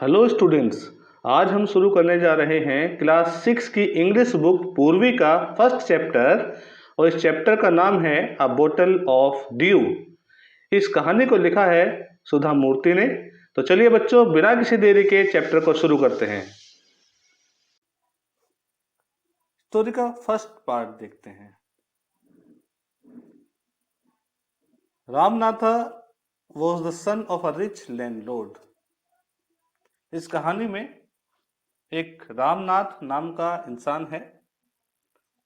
Hello students. आज हम शुरू करने जा रहे हैं क्लास 6 की इंग्लिश बुक पूर्वी का फर्स्ट चैप्टर और इस चैप्टर का नाम है अ बोतल ऑफ ड्यू। इस कहानी को लिखा है सुधा मूर्ति ने। तो चलिए बच्चों, बिना किसी देरी के चैप्टर को शुरू करते हैं। स्टोरी का फर्स्ट पार्ट देखते हैं। Ramanatha was the son of a rich landlord. इस कहानी में एक रामनाथ नाम का इंसान है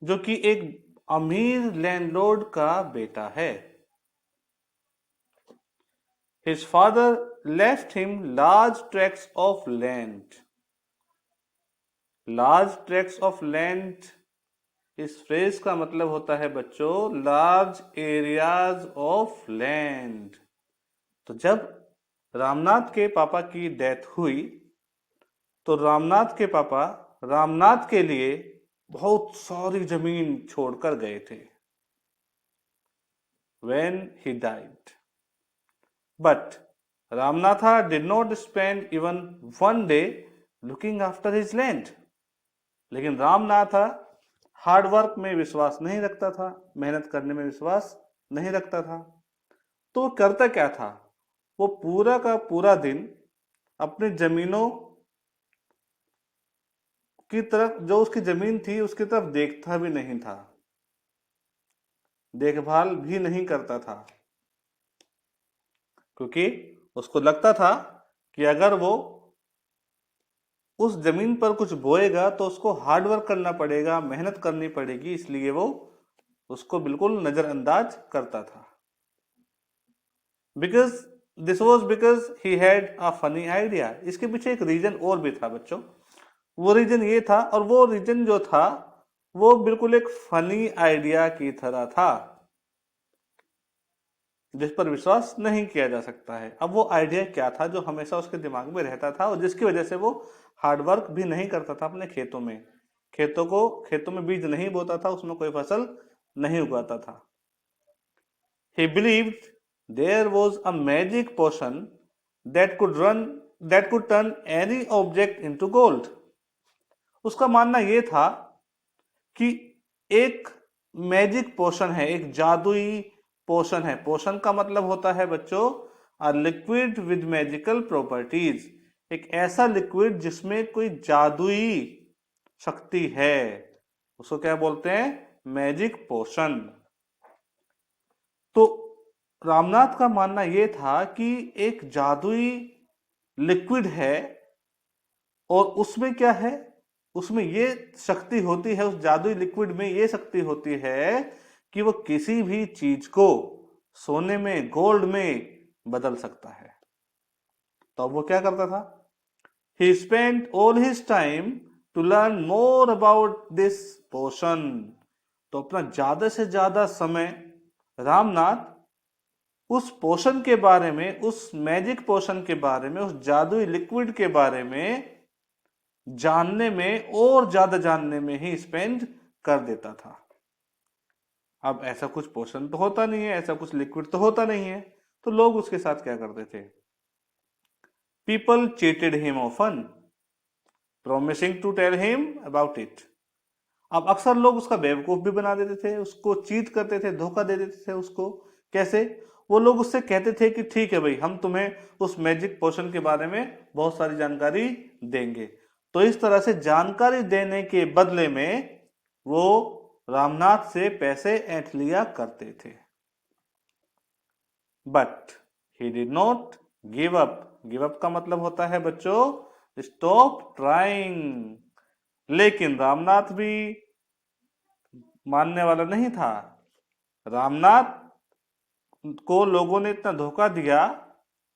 जो कि एक अमीर लैंडलॉर्ड का बेटा है। His father left him large tracts of land. Large tracts of land इस फ्रेज का मतलब होता है बच्चों लार्ज एरियाज ऑफ लैंड। तो जब रामनाथ के पापा की डेथ हुई तो रामनाथ के पापा रामनाथ के लिए बहुत सारी जमीन छोड़कर गए थे। When he died, but Ramnatha did not spend even one day looking after his land. लेकिन रामनाथ हार्ड वर्क में विश्वास नहीं रखता था, मेहनत करने में विश्वास नहीं रखता था। तो वो करता क्या था? वो पूरा का पूरा दिन अपनी जमीनों की तरफ, जो उसकी जमीन थी उसकी तरफ देखता भी नहीं था, देखभाल भी नहीं करता था, क्योंकि उसको लगता था कि अगर वो उस जमीन पर कुछ बोएगा तो उसको हार्ड वर्क करना पड़ेगा, मेहनत करनी पड़ेगी, इसलिए वो उसको बिल्कुल नजरअंदाज करता था। Because this was because he had a funny idea. इसके पीछे एक रीजन और भी था बच्चों। वो रीजन ये था, और वो रीजन जो था वो बिल्कुल एक फनी आइडिया की तरह था जिस पर विश्वास नहीं किया जा सकता है। अब वो आइडिया क्या था जो हमेशा उसके दिमाग में रहता था और जिसकी वजह से वो हार्डवर्क भी नहीं करता था अपने खेतों में, खेतों में बीज नहीं बोता था, उसमें कोई फसल नहीं उगाता था। He believed there was a magic potion that could turn any object into gold. उसका मानना यह था कि एक मैजिक पोशन है, एक जादुई पोशन है। पोशन का मतलब होता है बच्चों a liquid with magical properties. एक ऐसा लिक्विड जिसमें कोई जादुई शक्ति है, उसको क्या बोलते हैं? Magic potion. तो रामनाथ का मानना यह था कि एक जादुई लिक्विड है और उसमें क्या है, उसमें ये शक्ति होती है, उस जादुई लिक्विड में ये शक्ति होती है कि वो किसी भी चीज को सोने में, गोल्ड में बदल सकता है। तो अब वो क्या करता था? He spent all his time to learn more about this potion. तो अपना ज्यादा से ज्यादा समय रामनाथ उस पोशन के बारे में, उस मैजिक पोशन के बारे में, उस जादुई लिक्विड के बारे में जानने में और ज्यादा जानने में ही स्पेंड कर देता था। अब ऐसा कुछ पोशन तो होता नहीं है, ऐसा कुछ लिक्विड तो होता नहीं है, तो लोग उसके साथ क्या करते थे? People cheated him often, promising to tell him about it. अब अक्सर लोग उसका बेवकूफ भी बना देते थे, उसको चीट करते थे, धोखा दे देते थे उसको। कैसे? वो लोग उससे कहते थे कि ठीक है भाई, हम तुम्हें उस मैजिक पोशन के बारे में बहुत सारी जानकारी देंगे। तो इस तरह से जानकारी देने के बदले में वो रामनाथ से पैसे ऐंठ लिया करते थे। But he did not give up. Give up का मतलब होता है बच्चों स्टॉप ट्राइंग। लेकिन रामनाथ भी मानने वाला नहीं था। रामनाथ को लोगों ने इतना धोखा दिया,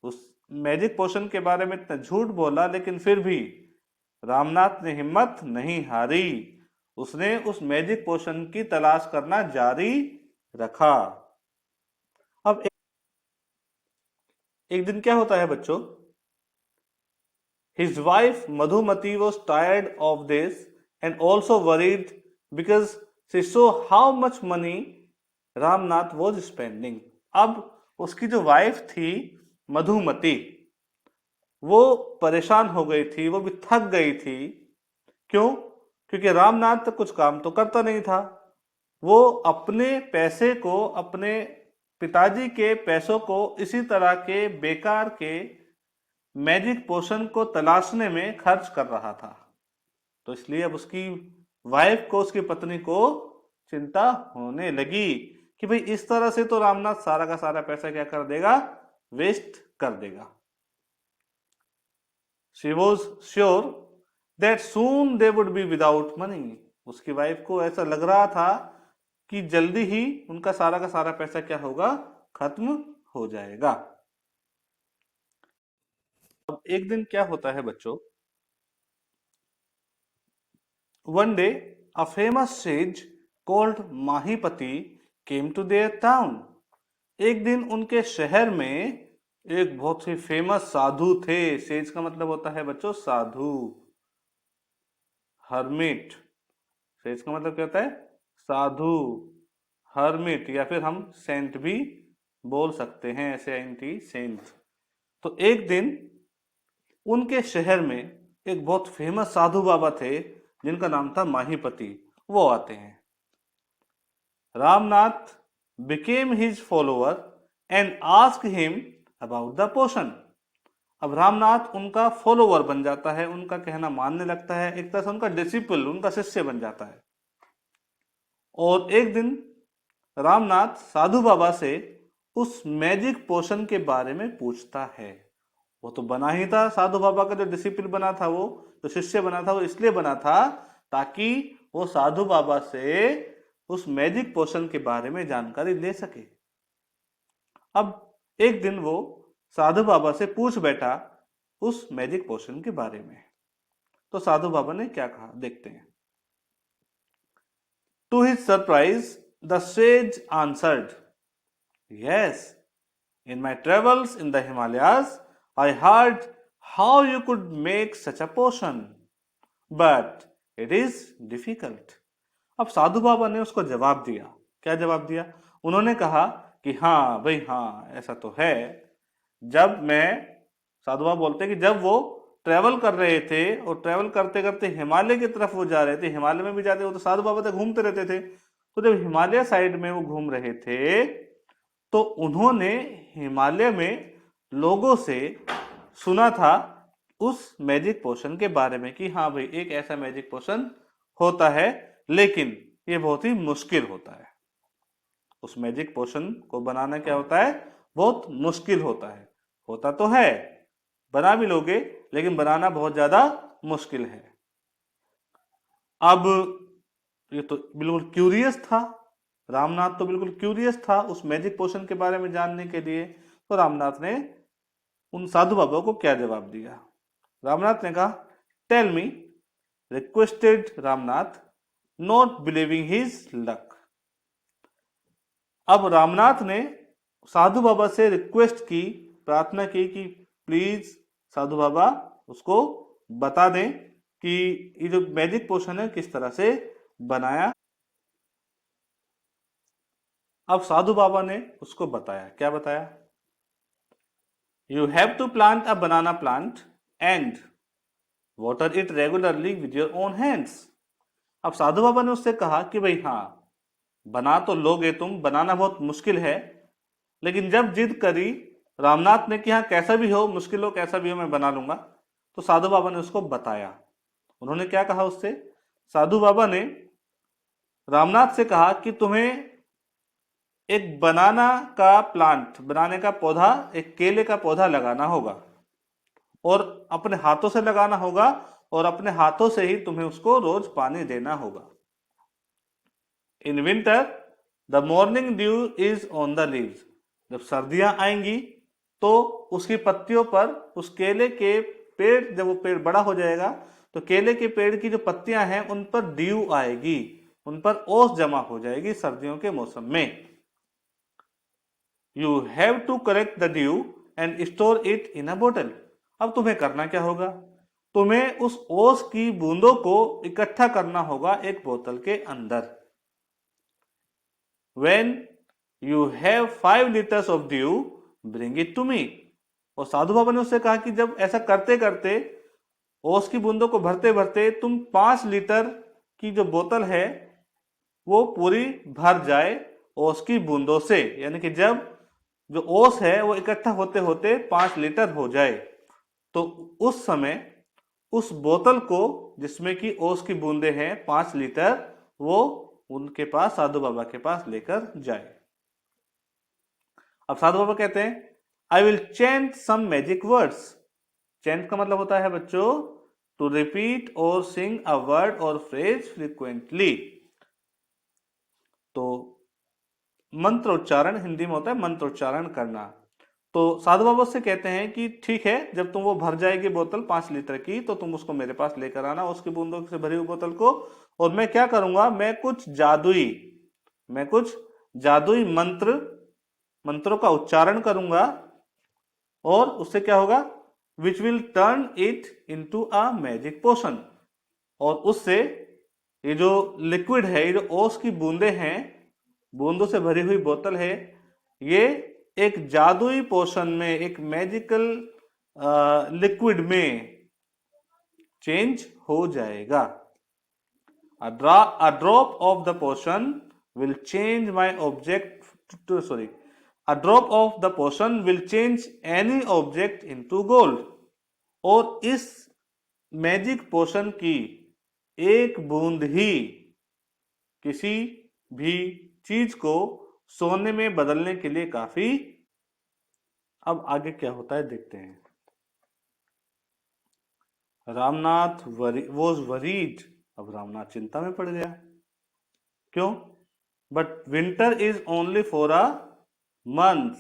उस मैजिक पोशन के बारे में इतना झूठ बोला, लेकिन फिर भी रामनाथ ने हिम्मत नहीं हारी। उसने उस मैजिक पोशन की तलाश करना जारी रखा। अब एक दिन क्या होता है बच्चों? His wife Madhumati was tired of this and also worried because she saw how much money Ramnath was spending. अब उसकी जो वाइफ थी मधुमती, वो परेशान हो गई थी, वो भी थक गई थी। क्यों? क्योंकि रामनाथ कुछ काम तो करता नहीं था। वो अपने पैसे को, अपने पिताजी के पैसों को इसी तरह के बेकार के मैजिक पोशन को तलाशने में खर्च कर रहा था। तो इसलिए अब उसकी वाइफ को, उसकी पत्नी को चिंता होने लगी कि भाई इस तरह से तो रामनाथ सारा का सारा पैसा क्या कर देगा, वेस्ट कर देगा। She was sure that soon they would be without money. उसकी वाइफ को ऐसा लग रहा था कि जल्दी ही उनका सारा का सारा पैसा क्या होगा, खत्म हो जाएगा। अब एक दिन क्या होता है बच्चों, one day a famous sage called माहीपति came to their town। एक दिन उनके शहर में एक बहुत ही फेमस साधु थे। सेज का मतलब होता है बच्चों साधु, हर्मिट। सेज का मतलब क्या होता है, साधु, हर्मिट, या फिर हम सेंट भी बोल सकते हैं, SAINT, सेंट। तो एक दिन उनके शहर में एक बहुत फेमस साधु बाबा थे जिनका नाम था माहीपति। वो आते हैं। Ramnath became his follower and asked him about the potion। अब रामनाथ उनका फॉलोवर बन जाता है, उनका कहना मानने लगता है, एक तरह से उनका डिसिपल, उनका शिष्य बन जाता है। और एक दिन रामनाथ साधु बाबा से उस मैजिक पोशन के बारे में पूछता है। वो तो बना ही था, साधु बाबा का जो डिसिपल बना था, वो जो शिष्य बना था, वो इसलिए बना था ताकि वो साधु बाबा से उस मैजिक पोशन के बारे में जानकारी ले सके। अब एक दिन वो साधु बाबा से पूछ बैठा उस मैजिक पोशन के बारे में। तो साधु बाबा ने क्या कहा, देखते हैं। To his surprise the sage answered, yes, in my travels in the Himalayas, I heard how you could make such a potion, but it is difficult। अब साधु बाबा ने उसको जवाब दिया। क्या जवाब दिया? उन्होंने कहा कि हाँ भाई हाँ, ऐसा तो है। जब मैं, साधु बाबा बोलते हैं कि जब वो ट्रेवल कर रहे थे और ट्रेवल करते करते हिमालय की तरफ वो जा रहे थे, हिमालय में भी जाते वो तो साधु बाबा तो घूमते रहते थे। तो जब हिमालय साइड में वो घूम रहे थे तो उन्होंने हिमालय में लोगों से सुना था उस मैजिक पोशन के बारे में कि हाँ भाई एक ऐसा मैजिक पोशन होता है, लेकिन ये बहुत ही मुश्किल होता है। उस मैजिक पोशन को बनाना क्या होता है, बहुत मुश्किल होता है। होता तो है, बना भी लोगे, लेकिन बनाना बहुत ज्यादा मुश्किल है। अब ये तो बिल्कुल क्यूरियस था, रामनाथ तो बिल्कुल क्यूरियस था उस मैजिक पोशन के बारे में जानने के लिए। तो रामनाथ ने उन साधु बाबा को क्या जवाब दिया? रामनाथ ने कहा, tell me, requested Ramnath, not believing his luck. अब रामनाथ ने साधु बाबा से रिक्वेस्ट की, प्रार्थना की कि प्लीज साधु बाबा उसको बता दें कि ये जो मैजिक पोशन है किस तरह से बनाया। अब साधु बाबा ने उसको बताया। क्या बताया? You have to plant a banana plant and water it regularly with your own hands. अब साधु बाबा ने उससे कहा कि भाई हाँ, बना तो लोगे तुम, बनाना बहुत मुश्किल है, लेकिन जब जिद करी रामनाथ ने कि हाँ कैसा भी हो, मुश्किल हो कैसा भी हो मैं बना लूंगा, तो साधु बाबा ने उसको बताया। उन्होंने क्या कहा उससे? साधु बाबा ने रामनाथ से कहा कि तुम्हें एक बनाना का प्लांट, बनाने का पौधा, एक केले का पौधा लगाना होगा और अपने हाथों से लगाना होगा और अपने हाथों से ही तुम्हें उसको रोज पानी देना होगा। In winter the morning due is on the leaves. जब सर्दियां आएंगी तो उसकी पत्तियों पर, उस केले के पेड़, जब वो पेड़ बड़ा हो जाएगा तो केले के पेड़ की जो पत्तियां हैं उन पर ड्यू आएगी, उन पर ओस जमा हो जाएगी सर्दियों के मौसम में। You have to collect the dew and store it in a bottle. अब तुम्हें करना क्या होगा? तुम्हें उस ओस की बूंदों को इकट्ठा करना होगा एक बोतल के अंदर। When you have 5 liters of dew, bring it to me। और साधु बाबा ने उससे कहा कि जब ऐसा करते करते ओस की बूंदों को भरते भरते तुम 5 लीटर की जो बोतल है वो पूरी भर जाए ओस की बूंदों से, यानी कि जब जो ओस है वो इकट्ठा होते होते 5 लीटर हो जाए, तो उस समय उस बोतल को जिसमें कि ओस की बूंदे हैं 5 लीटर, वो उनके पास साधु बाबा के पास लेकर जाए। अब साधु बाबा कहते हैं I will chant some magic words. Chant का मतलब होता है बच्चों टू रिपीट और सिंग अ वर्ड और फ्रेज फ्रीक्वेंटली। तो मंत्रोच्चारण हिंदी में होता है मंत्रोच्चारण करना। तो साधु बाबा से कहते हैं कि ठीक है, जब तुम वो भर जाएगी बोतल 5 लीटर की तो तुम उसको मेरे पास लेकर आना, उसकी बूंदों से भरी हुई बोतल को, और मैं क्या करूंगा, मैं कुछ जादुई मंत्रों का उच्चारण करूंगा और उससे क्या होगा, which will turn it into a magic potion. और उससे ये जो लिक्विड है, ये जो ओस की बूंदे हैं, बूंदों से भरी हुई बोतल है, ये एक जादुई पोशन में, एक मैजिकल लिक्विड में चेंज हो जाएगा। A drop of the potion will change my object to, sorry, a drop of the potion will change any object into gold। और इस मैजिक पोशन की एक बूंद ही किसी भी चीज को सोने में बदलने के लिए काफी। अब आगे क्या होता है देखते हैं। Ramnath was worried. अब रामनाथ चिंता में पड़ गया। क्यों? But winter is only for a month,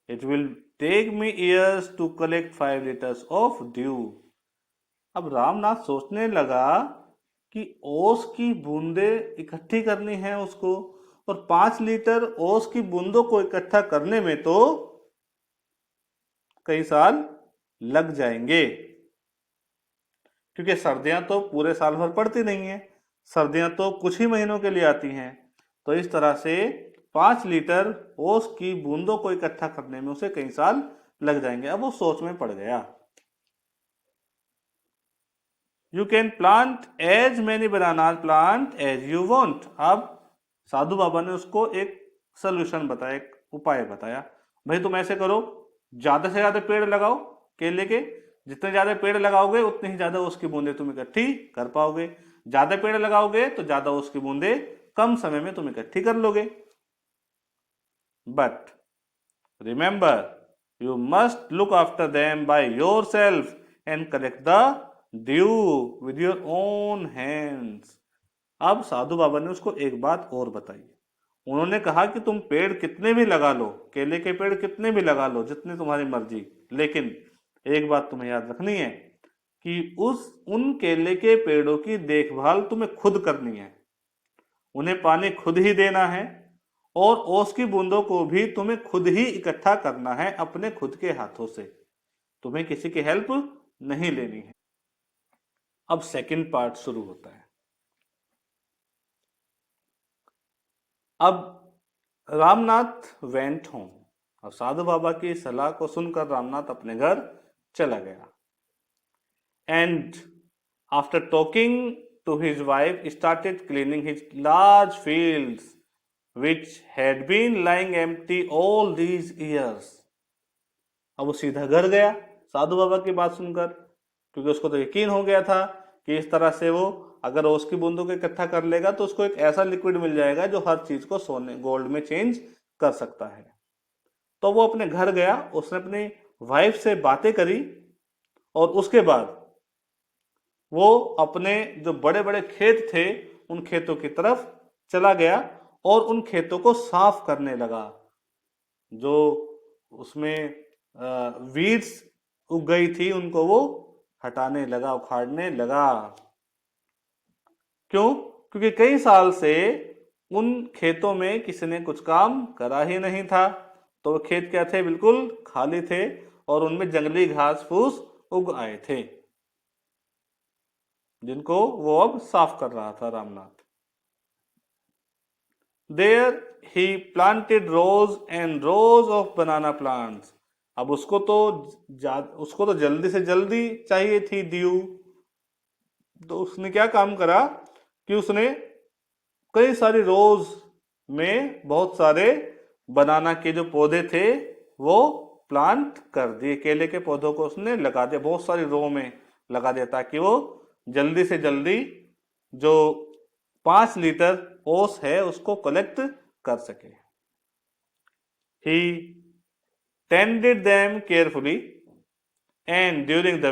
it will take me years to collect 5 litres of dew. अब रामनाथ सोचने लगा कि ओस की बूंदे इकट्ठी करनी है उसको, और 5 लीटर ओस की बूंदों को इकट्ठा करने में तो कई साल लग जाएंगे, क्योंकि सर्दियां तो पूरे साल भर पड़ती नहीं है, सर्दियां तो कुछ ही महीनों के लिए आती हैं। तो इस तरह से 5 लीटर ओस की बूंदों को इकट्ठा करने में उसे कई साल लग जाएंगे। अब वो सोच में पड़ गया। You can plant as many banana plant as you want. अब साधु बाबा ने उसको एक सोल्यूशन बताया, एक उपाय बताया। भाई तुम ऐसे करो, ज्यादा से ज्यादा पेड़ लगाओ केले के, जितने ज्यादा पेड़ लगाओगे उतनी ही ज्यादा उसकी बूंदे तुम इकट्ठी कर पाओगे। ज्यादा पेड़ लगाओगे तो ज्यादा उसकी बूंदे कम समय में तुम इकट्ठी कर लोगे। But remember you must look after them by your self and collect the due with your own hands. अब साधु बाबा ने उसको एक बात और बताई। उन्होंने कहा कि तुम पेड़ कितने भी लगा लो, केले के पेड़ कितने भी लगा लो, जितनी तुम्हारी मर्जी, लेकिन एक बात तुम्हें याद रखनी है कि उन केले के पेड़ों की देखभाल तुम्हें खुद करनी है, उन्हें पानी खुद ही देना है, और ओस की बूंदों को भी तुम्हें खुद ही इकट्ठा करना है अपने खुद के हाथों से, तुम्हें किसी की हेल्प नहीं लेनी है। अब सेकंड पार्ट शुरू होता है। अब रामनाथ वेंट होम। अब साधु बाबा की सलाह को सुनकर रामनाथ अपने घर चला गया। And after talking to his wife started cleaning his large fields which had been lying empty all these years। अब वो सीधा घर गया साधु बाबा की बात सुनकर, क्योंकि उसको तो यकीन हो गया था कि इस तरह से वो अगर उसकी बूंदों को इकट्ठा कर लेगा तो उसको एक ऐसा लिक्विड मिल जाएगा जो हर चीज को सोने गोल्ड में चेंज कर सकता है। तो वो अपने घर गया, उसने अपनी वाइफ से बातें करी, और उसके बाद वो अपने जो बड़े बड़े खेत थे उन खेतों की तरफ चला गया और उन खेतों को साफ करने लगा। जो उसमें वीड्स उग गई थी उनको वो हटाने लगा, उखाड़ने लगा। क्यों? क्योंकि कई साल से उन खेतों में किसी ने कुछ काम करा ही नहीं था। तो वो खेत क्या थे, बिल्कुल खाली थे, और उनमें जंगली घास फूस उग आए थे जिनको वो अब साफ कर रहा था Ramnath. There he planted rows and rows of banana plants। अब उसको तो जल्दी से जल्दी चाहिए थी ड्यू। तो उसने क्या काम करा कि उसने कई सारी रोज में बहुत सारे बनाना के जो पौधे थे वो प्लांट कर दिए, केले के पौधों को उसने लगा दिया, बहुत सारी रो में लगा दिया, ताकि वो जल्दी से जल्दी जो 5 लीटर ओस है उसको कलेक्ट कर सके। ही tended them carefully and during the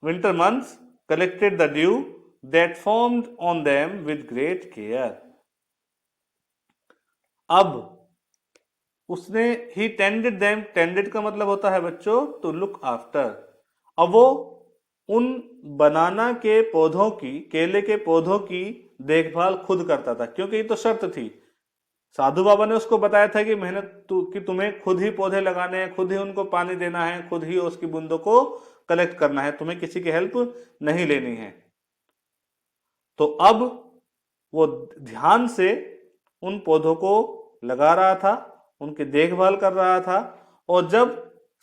winter months collected the dew that formed on them with great care। अब उसने ही टेंडेड देम, टेंडेड का मतलब होता है बच्चों टू लुक आफ्टर। अब वो उन बनाना के पौधों की, केले के पौधों की देखभाल खुद करता था, क्योंकि ये तो शर्त थी। साधु बाबा ने उसको बताया था कि कि तुम्हें खुद ही पौधे लगाने हैं, खुद ही उनको पानी देना है, खुद ही उसकी बूंदों को कलेक्ट करना है, तुम्हें किसी की हेल्प नहीं लेनी है। तो अब वो ध्यान से उन पौधों को लगा रहा था, उनकी देखभाल कर रहा था, और जब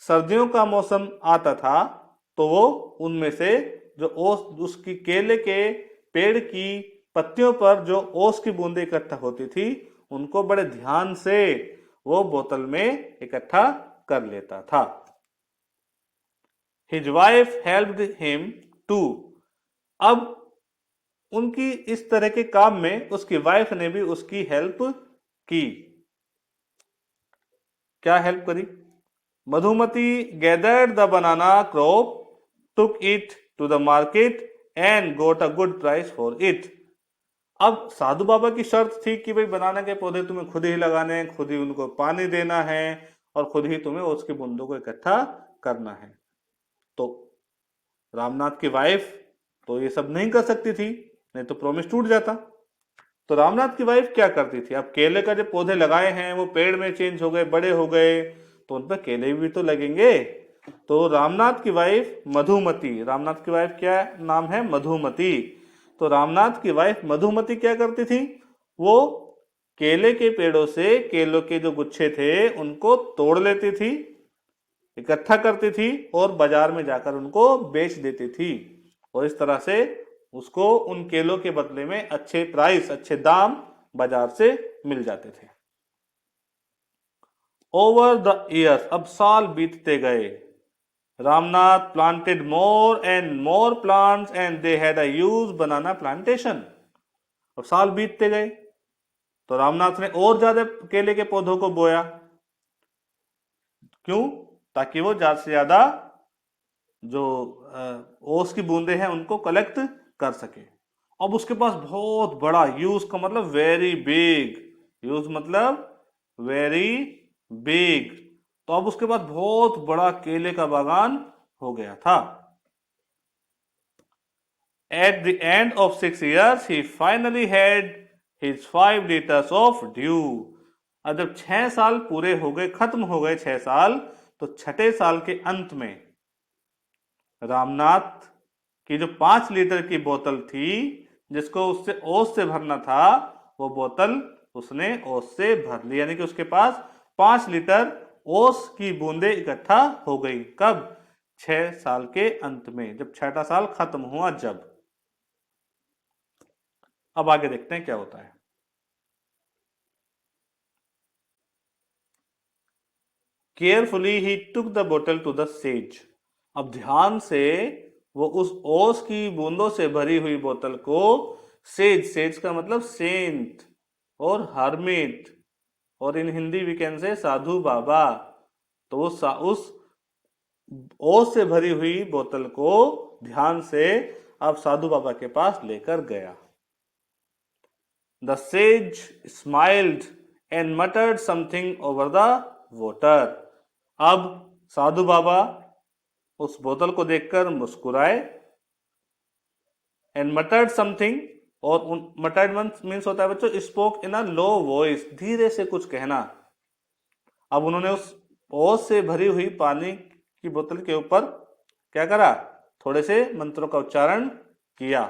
सर्दियों का मौसम आता था तो वो उनमें से जो ओस, उसकी केले के पेड़ की पत्तियों पर जो ओस की बूंदें इकट्ठा होती थी उनको बड़े ध्यान से वो बोतल में इकट्ठा कर लेता था। His wife helped him too। अब उनकी इस तरह के काम में उसकी वाइफ ने भी उसकी हेल्प की। क्या हेल्प करी? Madhumati gathered the banana crop, took it to the market and got a good price for it. अब साधु बाबा की शर्त थी कि भाई बनाना के पौधे तुम्हें खुद ही लगाने हैं, खुद ही उनको पानी देना है, और खुद ही तुम्हें उसकी बूंदों को इकट्ठा करना है। तो रामनाथ की वाइफ तो ये सब नहीं कर सकती थी, नहीं तो प्रॉमिस टूट जाता। तो रामनाथ की वाइफ क्या करती थी? अब केले का जो पौधे लगाए हैं वो पेड़ में चेंज हो गए, बड़े हो गए, तो उन पर केले भी तो लगेंगे। तो रामनाथ की वाइफ मधुमती, रामनाथ की वाइफ क्या नाम है? मधुमती। तो रामनाथ की वाइफ मधुमती क्या करती थी? वो केले के पेड़ों से केलों के जो गुच्छे थे उनको तोड़ लेती थी, इकट्ठा करती थी, और बाजार में जाकर उनको बेच देती थी, और इस तरह से उसको उन केलों के बदले में अच्छे प्राइस, अच्छे दाम बाजार से मिल जाते थे। ओवर द ईयर्स, अब साल बीतते गए, Ramnath planted more and more plants and they had a huge banana plantation. अब साल बीतते गए तो रामनाथ ने और ज्यादा केले के पौधों को बोया। क्यों? ताकि वो ज्यादा से ज्यादा जो ओस की बूंदे हैं उनको कलेक्ट कर सके। अब उसके पास बहुत बड़ा, यूज का मतलब वेरी बिग, यूज मतलब वेरी बिग, तो अब उसके पास बहुत बड़ा केले का बागान हो गया था। At the end of 6 years he finally had his 5 liters of dew. अब जब 6 साल पूरे हो गए, खत्म हो गए 6 साल, तो छठे साल के अंत में रामनाथ की जो 5 लीटर की बोतल थी, जिसको उससे ओस से भरना था, वो बोतल उसने ओस से भर ली, यानी कि उसके पास 5 लीटर ओस की बूंदे इकट्ठा हो गई। कब? 6 साल के अंत में, जब छठा साल खत्म हुआ जब। अब आगे देखते हैं क्या होता है। केयरफुली ही टुक द बोतल टू द सेज। अब ध्यान से वो उस ओस की बूंदों से भरी हुई बोतल को सेज, सेज का मतलब सेंट और हर्मिट, और इन हिंदी वी कैन से साधु बाबा, तो वो उस ओस से भरी हुई बोतल को ध्यान से अब साधु बाबा के पास लेकर गया। The sage smiled and मटर्ड something over the water. अब साधु बाबा उस बोतल को देखकर मुस्कुराए, एंड मटर्ड समथिंग, और मटर्ड मीन्स होता है बच्चों spoke in a low voice, धीरे से कुछ कहना। अब उन्होंने उस ओस से भरी हुई पानी की बोतल के ऊपर क्या करा? थोड़े से मंत्रों का उच्चारण किया,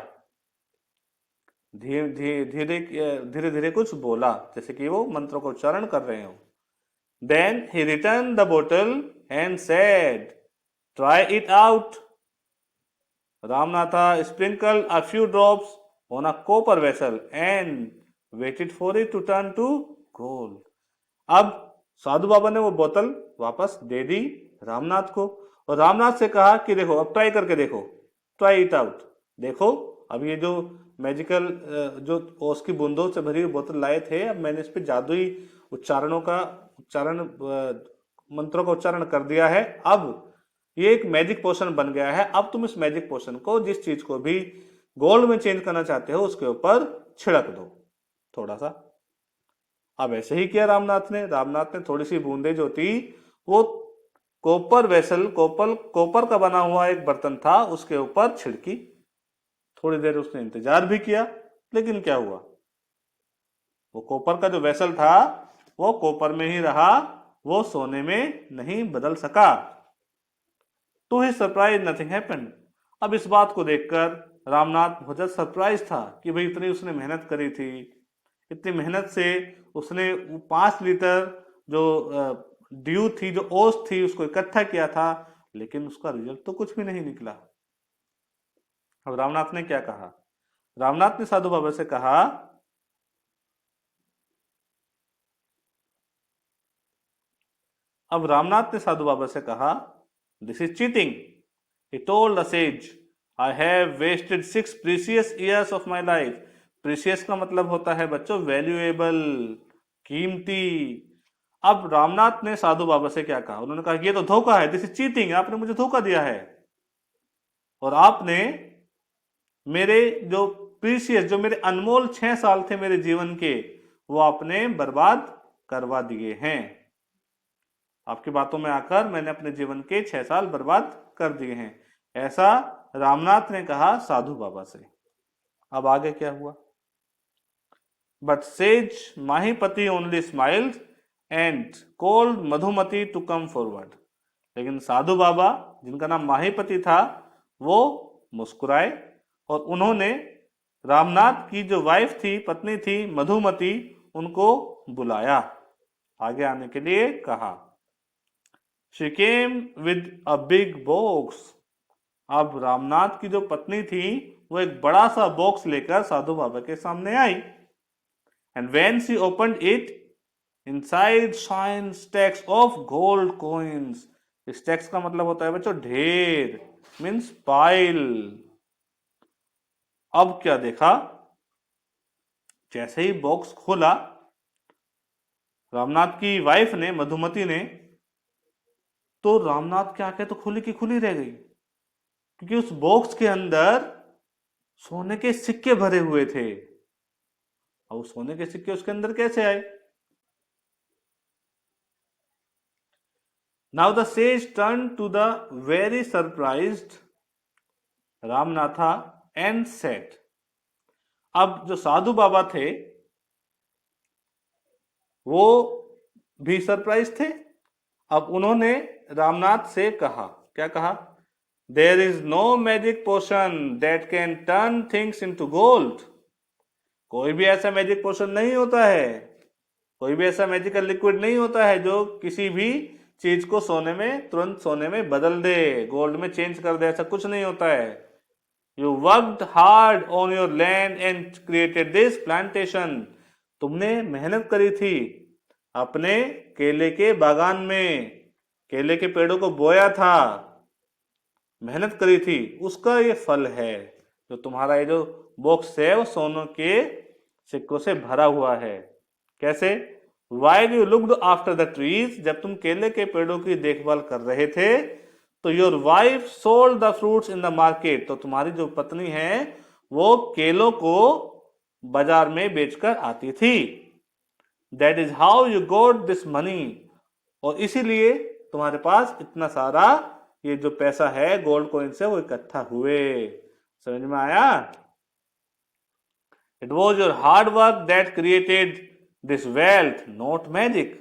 धीरे धीरे धीरे धीरे कुछ बोला, जैसे कि वो मंत्रों का उच्चारण कर रहे हो। देन ही रिटर्न द बोतल and said, "Try it out." Ramanatha sprinkled a few drops on a copper vessel and waited for it to turn to gold. अब साधु बाबा ने वो बोतल वापस दे दी रामनाथ को और रामनाथ से कहा कि देखो अब ट्राई करके देखो, ट्राई इट आउट, देखो अब ये जो मैजिकल जो ओस की बूंदों से भरी हुई बोतल लाए थे, अब मैंने इस पे जादुई उच्चारण मंत्रों का उच्चारण कर दिया है, अब ये एक मैजिक पोशन बन गया है, अब तुम इस मैजिक पोशन को जिस चीज को भी गोल्ड में चेंज करना चाहते हो उसके ऊपर छिड़क दो थोड़ा सा। अब ऐसे ही किया रामनाथ ने थोड़ी सी बूंदे जो थी वो कॉपर वेसल, कॉपर का बना हुआ एक बर्तन था उसके ऊपर छिड़की। थोड़ी देर उसने इंतजार भी किया, लेकिन क्या हुआ, वो कॉपर का जो वेसल था वो कॉपर में ही रहा, वो सोने में नहीं बदल सका। To his surprise nothing happened. अब इस बात को देखकर रामनाथ बहुत ज्यादा सरप्राइज था कि भाई इतनी उसने मेहनत करी थी, इतनी मेहनत से उसने 5 लीटर जो ड्यू थी, जो ओस थी, उसको इकट्ठा किया था, लेकिन उसका रिजल्ट तो कुछ भी नहीं निकला। अब रामनाथ ने क्या कहा, रामनाथ ने साधु बाबा से कहा, अब रामनाथ ने साधु बाबा से कहा, this is cheating. He told the sage, I have wasted 6 precious years of my life. Precious का मतलब होता है बच्चों वैल्यूएबल, कीमती। अब रामनाथ ने साधु बाबा से क्या कहा, उन्होंने कहा ये तो धोखा है, दिस इज चीटिंग, आपने मुझे धोखा दिया है और आपने मेरे जो प्रीसियस, जो मेरे अनमोल 6 साल थे मेरे जीवन के, वो आपने बर्बाद करवा दिए हैं। आपकी बातों में आकर मैंने अपने जीवन के 6 साल बर्बाद कर दिए हैं, ऐसा रामनाथ ने कहा साधु बाबा से। अब आगे क्या हुआ, but sage Mahipati only smiled and called Madhumati to come forward. लेकिन साधु बाबा, जिनका नाम माहीपति था, वो मुस्कुराए और उन्होंने रामनाथ की जो वाइफ थी, पत्नी थी मधुमती, उनको बुलाया, आगे आने के लिए कहा। She came with a big box. अब रामनाथ की जो पत्नी थी वो एक बड़ा सा बॉक्स लेकर साधु बाबा के सामने आई। And when she opened it, inside shine stacks of gold coins. Stacks का मतलब होता है बच्चों ढेर, मीन्स पाइल। अब क्या देखा, जैसे ही बॉक्स खोला रामनाथ की वाइफ ने, मधुमती ने, तो रामनाथ की आंखें तो खुली की खुली रह गई, क्योंकि उस बॉक्स के अंदर सोने के सिक्के भरे हुए थे। और सोने के सिक्के उसके अंदर कैसे आए? Now the sage turn to the very surprised Ramnatha and said. अब जो साधु बाबा थे वो भी सरप्राइज थे। अब उन्होंने रामनाथ से कहा, क्या कहा, there is no magic potion that can turn things into gold. कोई भी ऐसा मैजिक पोशन नहीं होता है, कोई भी ऐसा मैजिकल लिक्विड नहीं होता है जो किसी भी चीज को सोने में, तुरंत सोने में बदल दे, गोल्ड में चेंज कर दे, ऐसा कुछ नहीं होता है। You worked hard on your land and created this plantation. तुमने मेहनत करी थी अपने केले के बागान में, केले के पेड़ों को बोया था, मेहनत करी थी, उसका ये फल है। जो तुम्हारा ये जो बॉक्स है वो सोने के सिक्कों से भरा हुआ है। कैसे? While you looked after the trees, जब तुम केले के पेड़ों की देखभाल कर रहे थे, तो your wife sold the fruits in the market. तो तुम्हारी जो पत्नी है वो केलों को बाजार में बेचकर आती थी। That is how you got this money. और इसीलिए तुम्हारे पास इतना सारा ये जो पैसा है गोल्ड कॉइन से वो इकट्ठा हुए। समझ में आया? It was your hard work that created this wealth, not magic.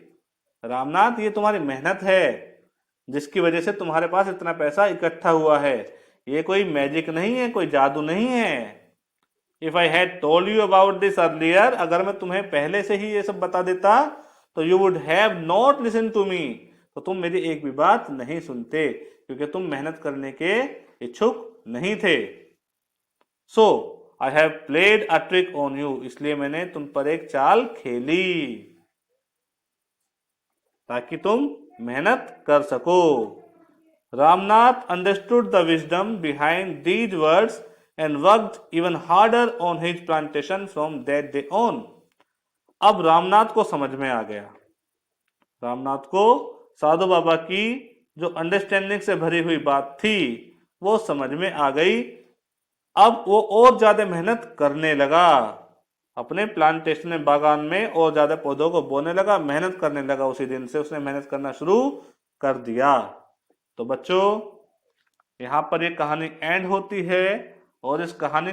Ramnath, ये तुम्हारी मेहनत है जिसकी वजह से तुम्हारे पास इतना पैसा इकट्ठा हुआ है, ये कोई मैजिक नहीं है, कोई जादू नहीं है। If I had told you about this earlier, अगर मैं तुम्हें पहले से ही ये सब बता देता तो you would have not listen to me, तो तुम मेरी एक भी बात नहीं सुनते, क्योंकि तुम मेहनत करने के इच्छुक नहीं थे। So I have played a trick on you, इसलिए मैंने तुम पर एक चाल खेली ताकि तुम मेहनत कर सको। Ramnath understood the wisdom behind these words and worked even harder on his plantation from that day on. अब रामनाथ को समझ में आ गया, रामनाथ को साधु बाबा की जो अंडरस्टैंडिंग से भरी हुई बात थी वो समझ में आ गई। अब वो और ज्यादा मेहनत करने लगा, अपने प्लांटेशन में, बागान में और ज्यादा पौधों को बोने लगा, मेहनत करने लगा। उसी दिन से उसने मेहनत करना शुरू कर दिया। तो बच्चों, यहाँ पर ये कहानी एंड होती है और इस कहानी